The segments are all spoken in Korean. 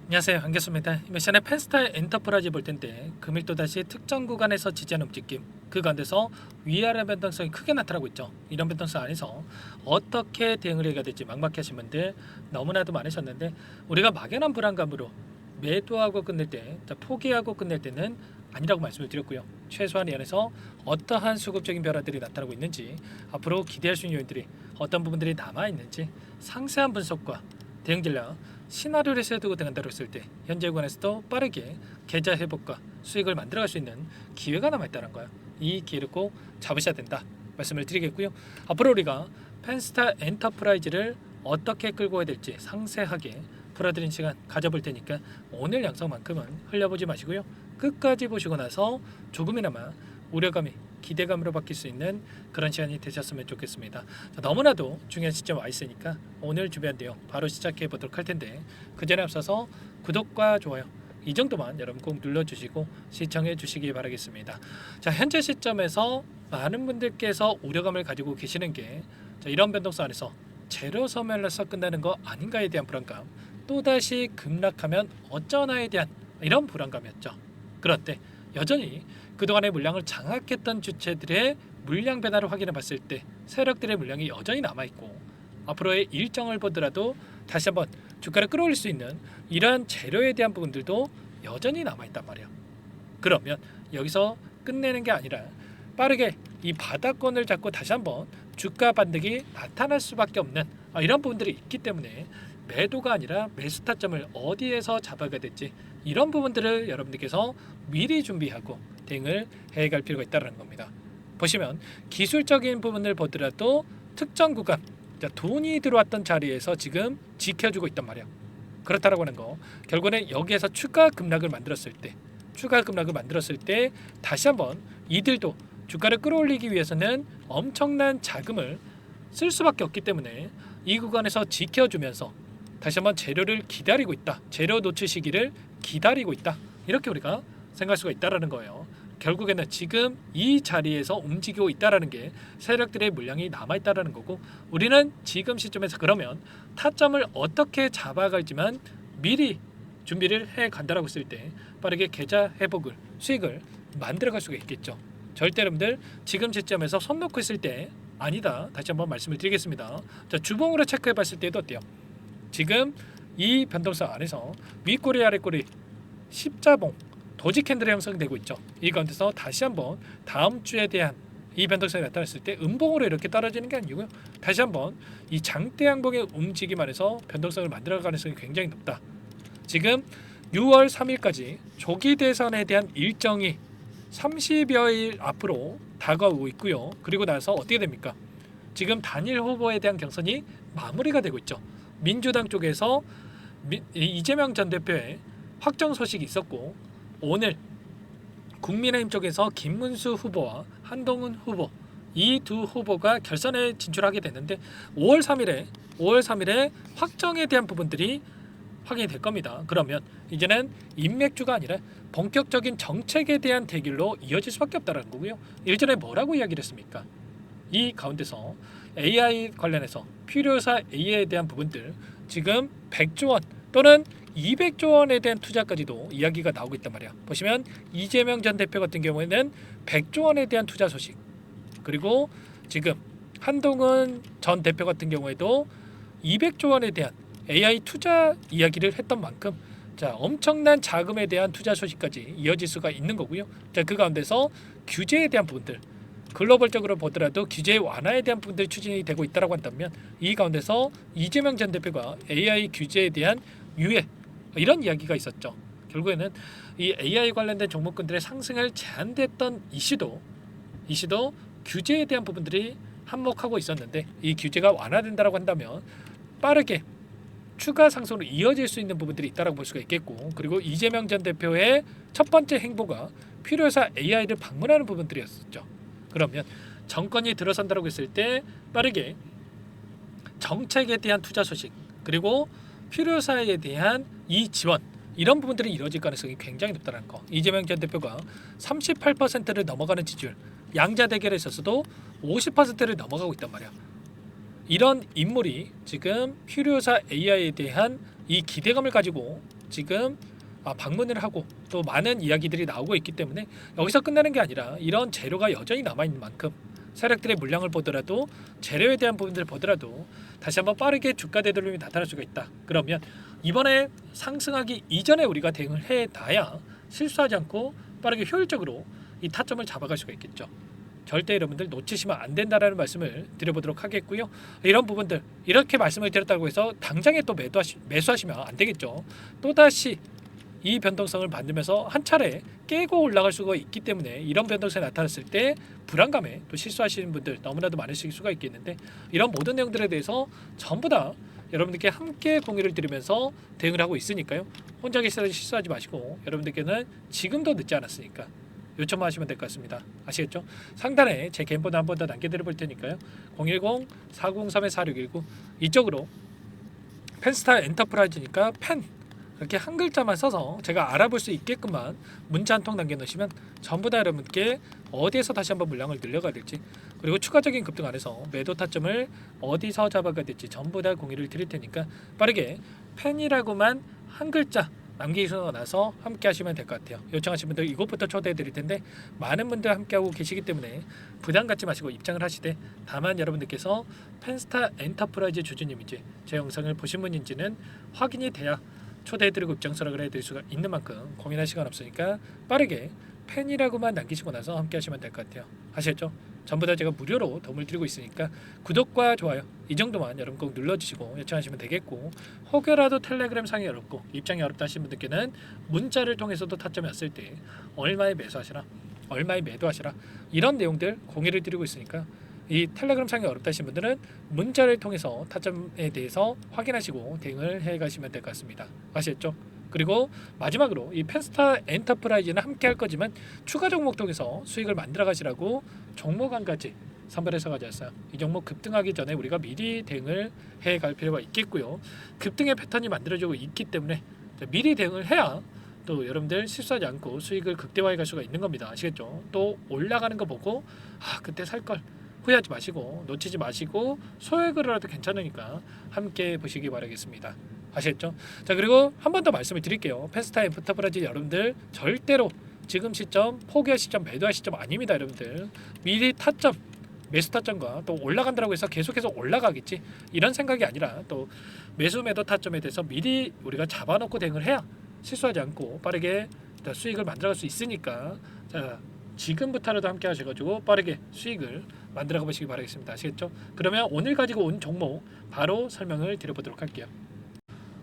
안녕하세요, 반갑습니다. 이번 시간에 펜스타 엔터프라이즈 볼 텐데 금일 또다시 특정 구간에서 지지하는 움직임, 그 가운데서 위아래 변동성이 크게 나타나고 있죠. 이런 변동성 안에서 어떻게 대응을 해야 될지 막막해 하신 분들 너무나도 많으셨는데, 우리가 막연한 불안감으로 매도하고 끝낼 때, 포기하고 끝낼 때는 아니라고 말씀을 드렸고요. 최소한 이 안에서 어떠한 수급적인 변화들이 나타나고 있는지, 앞으로 기대할 수 있는 요인들이 어떤 부분들이 남아있는지 상세한 분석과 대응 전략, 시나리오를 세두고 들어간다고 했을 때 현재 구간에서도 빠르게 계좌 회복과 수익을 만들어갈 수 있는 기회가 남아있다는 거예요. 이 기회를 꼭 잡으셔야 된다 말씀을 드리겠고요. 앞으로 우리가 펜스타 엔터프라이즈를 어떻게 끌고 가야 될지 상세하게 풀어드린 시간 가져볼 테니까 오늘 영상만큼은 흘려보지 마시고요. 끝까지 보시고 나서 조금이나마 우려감이 기대감으로 바뀔 수 있는 그런 시간이 되셨으면 좋겠습니다. 자, 너무나도 중요한 시점 와 있으니까 오늘 준비한 내용 바로 시작해 보도록 할 텐데, 그 전에 앞서서 구독과 좋아요 이 정도만 여러분 꼭 눌러주시고 시청해 주시기 바라겠습니다. 자, 현재 시점에서 많은 분들께서 우려감을 가지고 계시는 게, 이런 변동성 안에서 재료 소멸로서 끝나는 거 아닌가에 대한 불안감, 또다시 급락하면 어쩌나에 대한 이런 불안감이었죠. 그런데 여전히 그동안의 물량을 장악했던 주체들의 물량 변화를 확인해 봤을 때 세력들의 물량이 여전히 남아있고, 앞으로의 일정을 보더라도 다시 한번 주가를 끌어올릴 수 있는 이러한 재료에 대한 부분들도 여전히 남아있단 말이에요. 그러면 여기서 끝내는 게 아니라 빠르게 이 바닥권을 잡고 다시 한번 주가 반등이 나타날 수밖에 없는 이런 부분들이 있기 때문에 매도가 아니라 매수 타점을 어디에서 잡아가야 될지, 이런 부분들을 여러분들께서 미리 준비하고 대응을 해갈 필요가 있다는 겁니다. 보시면 기술적인 부분을 보더라도 특정 구간, 돈이 들어왔던 자리에서 지금 지켜주고 있단 말이에요. 그렇다라고 하는 거, 결국에는 여기에서 추가 급락을 만들었을 때 다시 한번 이들도 주가를 끌어올리기 위해서는 엄청난 자금을 쓸 수밖에 없기 때문에 이 구간에서 지켜주면서 다시 한번 재료를 기다리고 있다, 재료 노출 시기를 기다리고 있다, 이렇게 우리가 생각할 수가 있다라는 거예요. 결국에는 지금 이 자리에서 움직이고 있다라는 게 세력들의 물량이 남아있다라는 거고, 우리는 지금 시점에서 그러면 타점을 어떻게 잡아갈지만 미리 준비를 해 간다라고 했을 때 빠르게 계좌 회복을, 수익을 만들어갈 수가 있겠죠. 절대 여러분들 지금 시점에서 손 놓고 있을 때 아니다, 다시 한번 말씀을 드리겠습니다. 자, 주봉으로 체크해 봤을 때도 어때요? 지금 이 변동성 안에서 윗꼬리 아랫꼬리 십자봉 도지 캔들이 형성되고 있죠. 이 가운데서 다시 한번 다음 주에 대한 이 변동성이 나타났을 때 음봉으로 이렇게 떨어지는 게 아니고요, 다시 한번 이 장대 양봉의 움직임 안에서 변동성을 만들어갈 가능성이 굉장히 높다. 지금 6월 3일까지 조기 대선에 대한 일정이 30여일 앞으로 다가오고 있고요. 그리고 나서 어떻게 됩니까? 지금 단일 후보에 대한 경선이 마무리가 되고 있죠. 민주당 쪽에서 이재명 전 대표의 확정 소식이 있었고, 오늘 국민의힘 쪽에서 김문수 후보와 한동훈 후보, 이 두 후보가 결선에 진출하게 됐는데 5월 3일에 확정에 대한 부분들이 확인이 될 겁니다. 그러면 이제는 인맥주가 아니라 본격적인 정책에 대한 대결로 이어질 수밖에 없다는 거고요. 일전에 뭐라고 이야기를 했습니까? 이 가운데서 AI 관련해서 필요사 AI에 대한 부분들, 지금 100조 원 또는 200조 원에 대한 투자까지도 이야기가 나오고 있단 말이야. 보시면 이재명 전 대표 같은 경우에는 100조 원에 대한 투자 소식, 그리고 지금 한동훈 전 대표 같은 경우에도 200조 원에 대한 AI 투자 이야기를 했던 만큼, 자, 엄청난 자금에 대한 투자 소식까지 이어질 수가 있는 거고요. 자, 그 가운데서 규제에 대한 부분들, 글로벌적으로 보더라도 규제 완화에 대한 부분들이 추진이 되고 있다고 한다면, 이 가운데서 이재명 전 대표가 AI 규제에 대한 유예, 이런 이야기가 있었죠. 결국에는 이 AI 관련된 종목군들의 상승을 제한됐던 이슈도 규제에 대한 부분들이 한몫하고 있었는데, 이 규제가 완화된다고 한다면 빠르게 추가 상승으로 이어질 수 있는 부분들이 있다고 볼 수가 있겠고, 그리고 이재명 전 대표의 첫 번째 행보가 필요사 AI를 방문하는 부분들이었었죠. 그러면 정권이 들어선다고 했을 때 빠르게 정책에 대한 투자 소식, 그리고 필요사에 대한 이 지원, 이런 부분들이 이루어질 가능성이 굉장히 높다는 거. 이재명 전 대표가 38%를 넘어가는 지지율, 양자 대결에 있어서도 50%를 넘어가고 있단 말이야. 이런 인물이 지금 필요사 AI에 대한 이 기대감을 가지고 지금 방문을 하고 또 많은 이야기들이 나오고 있기 때문에 여기서 끝나는 게 아니라 이런 재료가 여전히 남아있는 만큼 세력들의 물량을 보더라도 재료에 대한 부분들을 보더라도 다시 한번 빠르게 주가 되돌림이 나타날 수가 있다. 그러면 이번에 상승하기 이전에 우리가 대응을 해놔야 실수하지 않고 빠르게 효율적으로 이 타점을 잡아갈 수가 있겠죠. 절대 여러분들 놓치시면 안 된다라는 말씀을 드려보도록 하겠고요. 이런 부분들 이렇게 말씀을 드렸다고 해서 당장에 또 매수하시면 안 되겠죠. 또다시 이 변동성을 만들면서 한 차례 깨고 올라갈 수가 있기 때문에 이런 변동성이 나타났을 때 불안감에 또 실수하시는 분들 너무나도 많으실 수가 있겠는데 이런 모든 내용들에 대해서 전부 다 여러분들께 함께 공유를 드리면서 대응을 하고 있으니까요. 혼자 계시다가 실수하지 마시고 여러분들께는 지금도 늦지 않았으니까 요청만 하시면 될 것 같습니다. 아시겠죠? 상단에 제 개인 번호 한 번 더 남겨드려 볼 테니까요. 010-403-4619 이쪽으로 펜스타 엔터프라이즈니까 펜 이렇게 한 글자만 써서 제가 알아볼 수 있게끔만 문자 한 통 남겨놓으시면 전부 다 여러분께 어디에서 다시 한번 물량을 늘려가야 될지 그리고 추가적인 급등 안에서 매도 타점을 어디서 잡아가야 될지 전부 다 공유를 드릴 테니까 빠르게 펜이라고만 한 글자 남기시고 나서 함께 하시면 될 것 같아요. 요청하신 분들 이곳부터 초대해 드릴 텐데 많은 분들 함께하고 계시기 때문에 부담 갖지 마시고 입장을 하시되 다만 여러분들께서 펜스타 엔터프라이즈 주주님인지 제 영상을 보신 분인지는 확인이 돼야 초대해드리고 입장 수락을 해드릴 수가 있는 만큼 고민할 시간 없으니까 빠르게 팬이라고만 남기시고 나서 함께 하시면 될 것 같아요. 아시겠죠? 전부 다 제가 무료로 도움을 드리고 있으니까 구독과 좋아요 이 정도만 여러분 꼭 눌러주시고 요청하시면 되겠고 혹여라도 텔레그램 상이 어렵고 입장이 어렵다 하시는 분들께는 문자를 통해서도 타점이 왔을 때 얼마에 매수하시라 얼마에 매도하시라 이런 내용들 공유를 드리고 있으니까 이 텔레그램 창이 어렵다 하신 분들은 문자를 통해서 타점에 대해서 확인하시고 대응을 해 가시면 될 것 같습니다. 아시겠죠? 그리고 마지막으로 이 펜스타 엔터프라이즈는 함께 할 거지만 추가 종목 통해서 수익을 만들어 가시라고 종목 한 가지 선별해서 가져왔어요. 이 종목 급등하기 전에 우리가 미리 대응을 해 갈 필요가 있겠고요. 급등의 패턴이 만들어지고 있기 때문에 미리 대응을 해야 또 여러분들 실수하지 않고 수익을 극대화해 갈 수가 있는 겁니다. 아시겠죠? 또 올라가는 거 보고 그때 살 걸 후회하지 마시고 놓치지 마시고 소액으로라도 괜찮으니까 함께 보시기 바라겠습니다. 아시겠죠? 자 그리고 한 번 더 말씀을 드릴게요. 펜스타 엔터프라이즈 여러분들 절대로 지금 시점 포기할 시점 매도할 시점 아닙니다. 여러분들 미리 타점 매수 타점과 또 올라간다고 해서 계속해서 올라가겠지 이런 생각이 아니라 또 매수 매도 타점에 대해서 미리 우리가 잡아놓고 대응을 해야 실수하지 않고 빠르게 수익을 만들어갈 수 있으니까 자 지금부터라도 함께 하셔가지고 빠르게 수익을 만들어가 보시기 바라겠습니다. 아시겠죠? 그러면 오늘 가지고 온 종목 바로 설명을 드려보도록 할게요.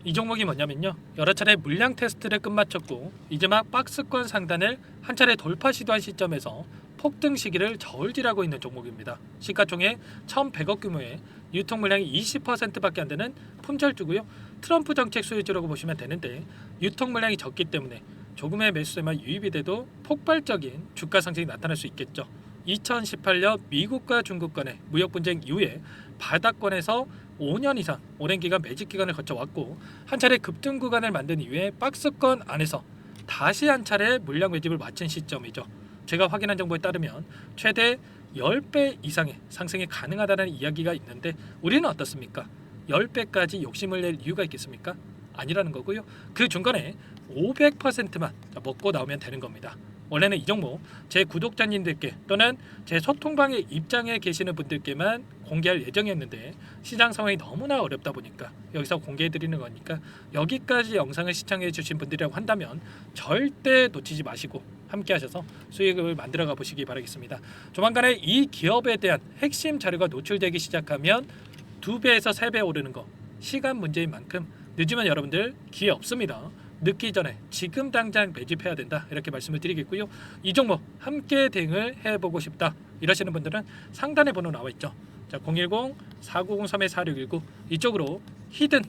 이 종목이 뭐냐면요. 여러 차례 물량 테스트를 끝마쳤고 이제 막 박스권 상단을 한 차례 돌파 시도한 시점에서 폭등 시기를 저울질하고 있는 종목입니다. 시가총액 1,100억 규모의 유통 물량이 20%밖에 안 되는 품절주고요. 트럼프 정책 수혜주라고 보시면 되는데 유통 물량이 적기 때문에 조금의 매수세만 유입이 돼도 폭발적인 주가 상승이 나타날 수 있겠죠. 2018년 미국과 중국 간의 무역 분쟁 이후에 바닥권에서 5년 이상 오랜 기간 매집 기간을 거쳐왔고 한 차례 급등 구간을 만든 이후에 박스권 안에서 다시 한 차례 물량 매집을 마친 시점이죠. 제가 확인한 정보에 따르면 최대 10배 이상의 상승이 가능하다는 이야기가 있는데 우리는 어떻습니까? 10배까지 욕심을 낼 이유가 있겠습니까? 아니라는 거고요. 그 중간에 500%만 먹고 나오면 되는 겁니다. 원래는 이 종목 제 구독자님들께 또는 제 소통방에 입장해 계시는 분들께만 공개할 예정이었는데 시장 상황이 너무나 어렵다 보니까 여기서 공개해 드리는 거니까 여기까지 영상을 시청해 주신 분들이라고 한다면 절대 놓치지 마시고 함께 하셔서 수익을 만들어가 보시기 바라겠습니다. 조만간에 이 기업에 대한 핵심 자료가 노출되기 시작하면 2배에서 3배 오르는 거 시간 문제인 만큼 늦으면 여러분들 기회 없습니다. 늦기 전에 지금 당장 매집해야 된다 이렇게 말씀을 드리겠고요. 이 종목 함께 대응을 해보고 싶다 이러시는 분들은 상단에 번호 나와 있죠. 자 010-4903-4619 이쪽으로 히든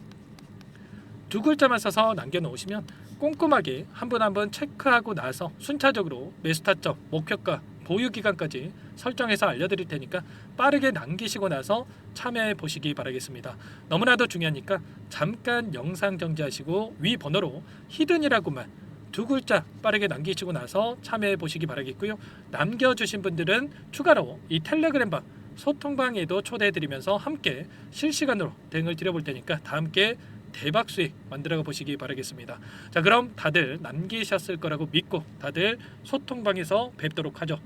두 글자만 써서 남겨놓으시면 꼼꼼하게 한 분 한 분 체크하고 나서 순차적으로 매수 타점, 목표가, 보유 기간까지 설정해서 알려드릴 테니까 빠르게 남기시고 나서 참여해 보시기 바라겠습니다. 너무나도 중요하니까 잠깐 영상 정지하시고 위 번호로 히든이라고만 두 글자 빠르게 남기시고 나서 참여해 보시기 바라겠고요. 남겨주신 분들은 추가로 이 텔레그램방 소통방에도 초대해 드리면서 함께 실시간으로 대응을 드려볼 테니까 다 함께 대박 수익 만들어 보시기 바라겠습니다. 자, 그럼 다들 남기셨을 거라고 믿고 다들 소통방에서 뵙도록 하죠.